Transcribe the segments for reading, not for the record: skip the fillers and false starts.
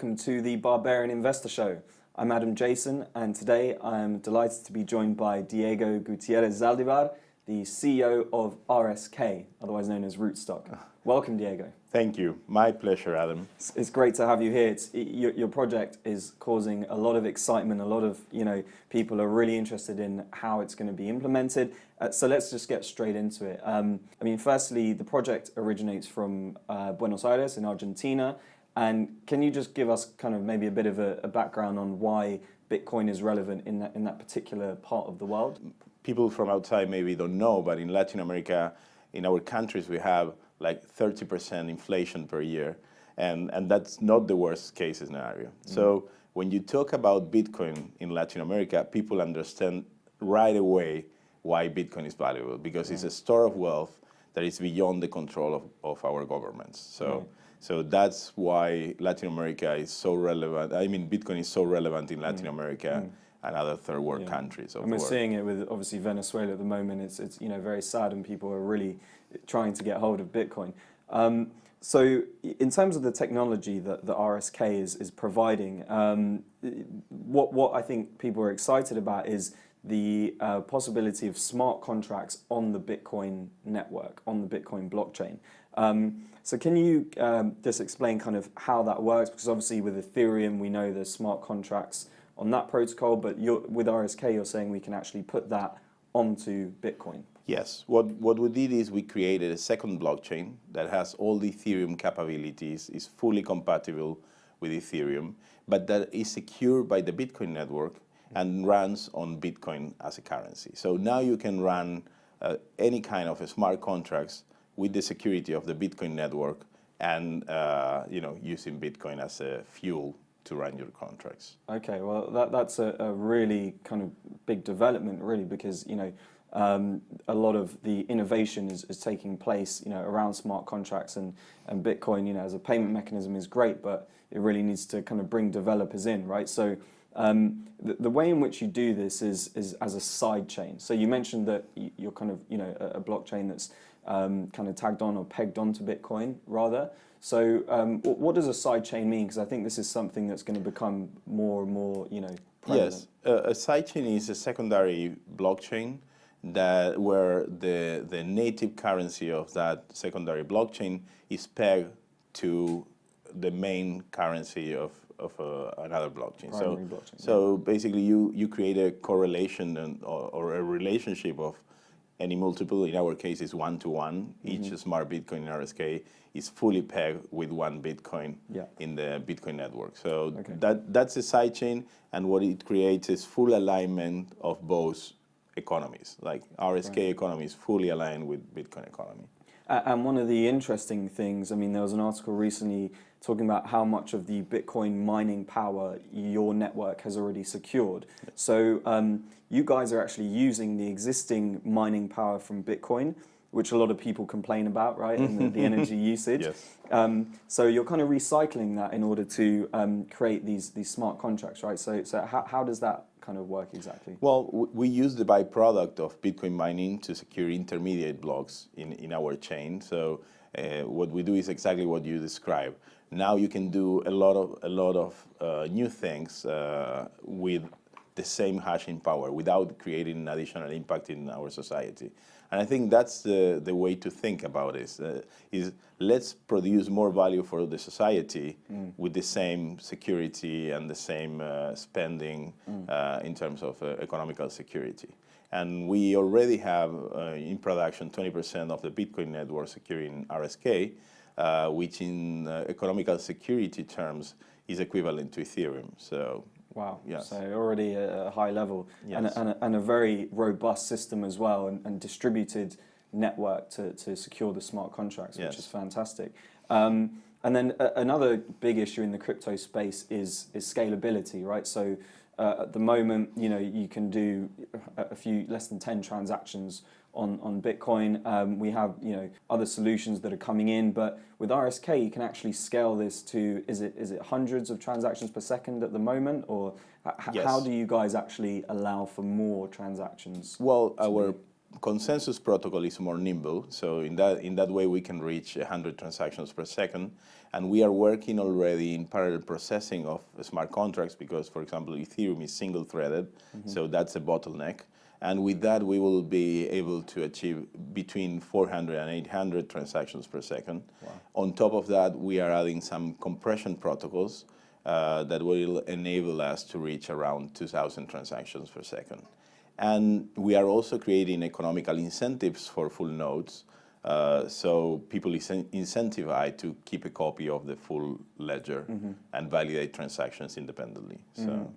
welcome to the Barbarian Investor Show. I'm Adam Jason, and today I'm delighted to be joined by Diego Gutierrez Zaldivar, the CEO of RSK, otherwise known as Rootstock. Welcome, Diego. Thank you. My pleasure, Adam. It's great to have you here. Your project is causing a lot of excitement. A lot of people are really interested in how it's going to be implemented. So let's just get straight into it. Firstly, the project originates from Buenos Aires in Argentina. And can you just give us kind of maybe a bit of a background on why Bitcoin is relevant in that particular part of the world? People from outside maybe don't know, but in Latin America, in our countries, we have like 30% inflation per year. And that's not the worst case scenario. So when you talk about Bitcoin in Latin America, people understand right away why Bitcoin is valuable, because it's a store of wealth that is beyond the control of our governments. So that's why Latin America is so relevant. I mean, Bitcoin is so relevant in Latin America and other third world countries. And we're seeing it with obviously Venezuela at the moment. It's very sad, and people are really trying to get hold of Bitcoin. So in terms of the technology that the RSK is providing, what I think people are excited about is the possibility of smart contracts on the Bitcoin network, on the Bitcoin blockchain. So can you just explain kind of how that works? Because obviously with Ethereum, we know there's smart contracts on that protocol, but with RSK, you're saying we can actually put that onto Bitcoin. Yes. What we did is we created a second blockchain that has all the Ethereum capabilities, is fully compatible with Ethereum, but that is secured by the Bitcoin network and runs on Bitcoin as a currency. So now you can run any kind of smart contracts with the security of the Bitcoin network and using Bitcoin as a fuel to run your contracts. Okay, well that's a really kind of big development, really, because a lot of the innovation is taking place around smart contracts, and Bitcoin as a payment mechanism is great, but it really needs to kind of bring developers in, right? So the way in which you do this is as a side chain. So you mentioned that you're kind of a blockchain that's kind of tagged on or pegged onto Bitcoin rather. So what does a side chain mean? Because I think this is something that's going to become more and more prevalent. Yes, a side chain is a secondary blockchain where the native currency of that secondary blockchain is pegged to the main currency of another blockchain. So basically you create a correlation or a relationship of any multiple. In our case, is 1-to-1. Each smart Bitcoin in RSK is fully pegged with one Bitcoin in the Bitcoin network. So that's a sidechain, and what it creates is full alignment of both economies. Like RSK economy is fully aligned with Bitcoin economy. And one of the interesting things, there was an article recently talking about how much of the Bitcoin mining power your network has already secured. So you guys are actually using the existing mining power from Bitcoin, which a lot of people complain about, right? And the energy usage. Yes. So you're kind of recycling that in order to create these smart contracts, right? So how does that kind of work exactly? Well, we use the byproduct of Bitcoin mining to secure intermediate blocks in our chain. So what we do is exactly what you described. Now you can do a lot of new things with the same hashing power without creating additional impact in our society. And I think that's the way to think about it, is let's produce more value for the society with the same security and the same spending in terms of economical security. And we already have in production 20% of the Bitcoin network securing RSK, which in economical security terms is equivalent to Ethereum. So. Wow, yes. So already at a high level, yes. and a very robust system as well, and distributed network to secure the smart contracts, which is fantastic. And then another big issue in the crypto space is scalability, right? So at the moment, you can do a few less than 10 transactions on Bitcoin. We have other solutions that are coming in, but with RSK you can actually scale this to is it hundreds of transactions per second at the moment, or how do you guys actually allow for more transactions? Well, consensus protocol is more nimble, so in that way we can reach 100 transactions per second, and we are working already in parallel processing of smart contracts because, for example, Ethereum is single-threaded, so that's a bottleneck. And with that, we will be able to achieve between 400 and 800 transactions per second. Wow. On top of that, we are adding some compression protocols that will enable us to reach around 2,000 transactions per second. And we are also creating economical incentives for full nodes, so people is incentivized to keep a copy of the full ledger and validate transactions independently. So,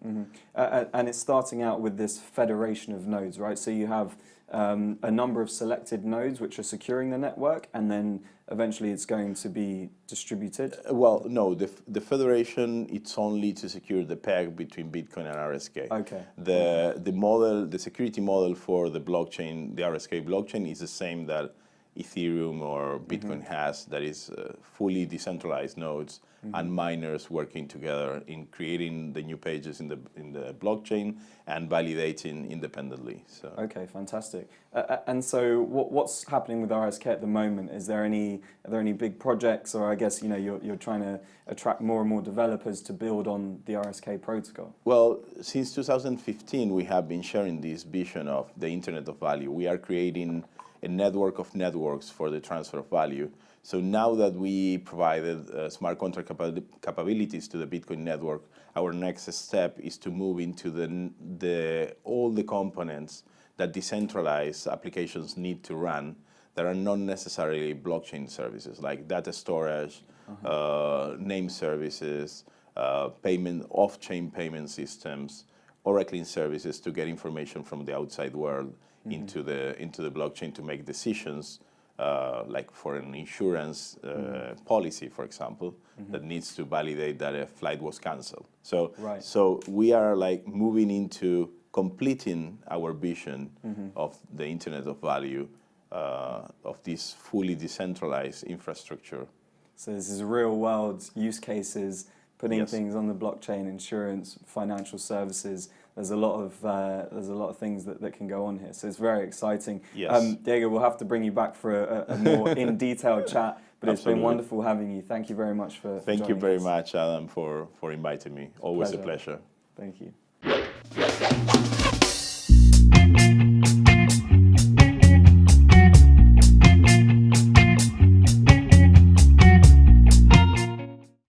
and it's starting out with this federation of nodes, right? So you have a number of selected nodes which are securing the network, and then eventually it's going to be distributed? Well, no, the federation, it's only to secure the peg between Bitcoin and RSK. Okay. The model, the security model for the blockchain, the RSK blockchain, is the same that Ethereum or Bitcoin has, that is fully decentralized nodes and miners working together in creating the new pages in the blockchain and validating independently. So. Okay, fantastic. And so what's happening with RSK at the moment? Are there any big projects, or I guess you're trying to attract more and more developers to build on the RSK protocol? Well, since 2015 we have been sharing this vision of the Internet of Value. We are creating a network of networks for the transfer of value. So now that we provided smart contract capabilities to the Bitcoin network, our next step is to move into all the components that decentralized applications need to run that are not necessarily blockchain services, like data storage, name services, off-chain payment systems, oracling services to get information from the outside world into the blockchain to make decisions, like for an insurance policy, for example, that needs to validate that a flight was canceled. So, so we are like moving into completing our vision of the Internet of Value, of this fully decentralized infrastructure. So this is real world use cases, putting things on the blockchain, insurance, financial services. There's a lot of things that can go on here. So it's very exciting. Yes. Diego, we'll have to bring you back for a more in detail chat. But it's been wonderful having you. Thank you very much for Thank you very us. much, Adam, for inviting me. Always a pleasure. Thank you.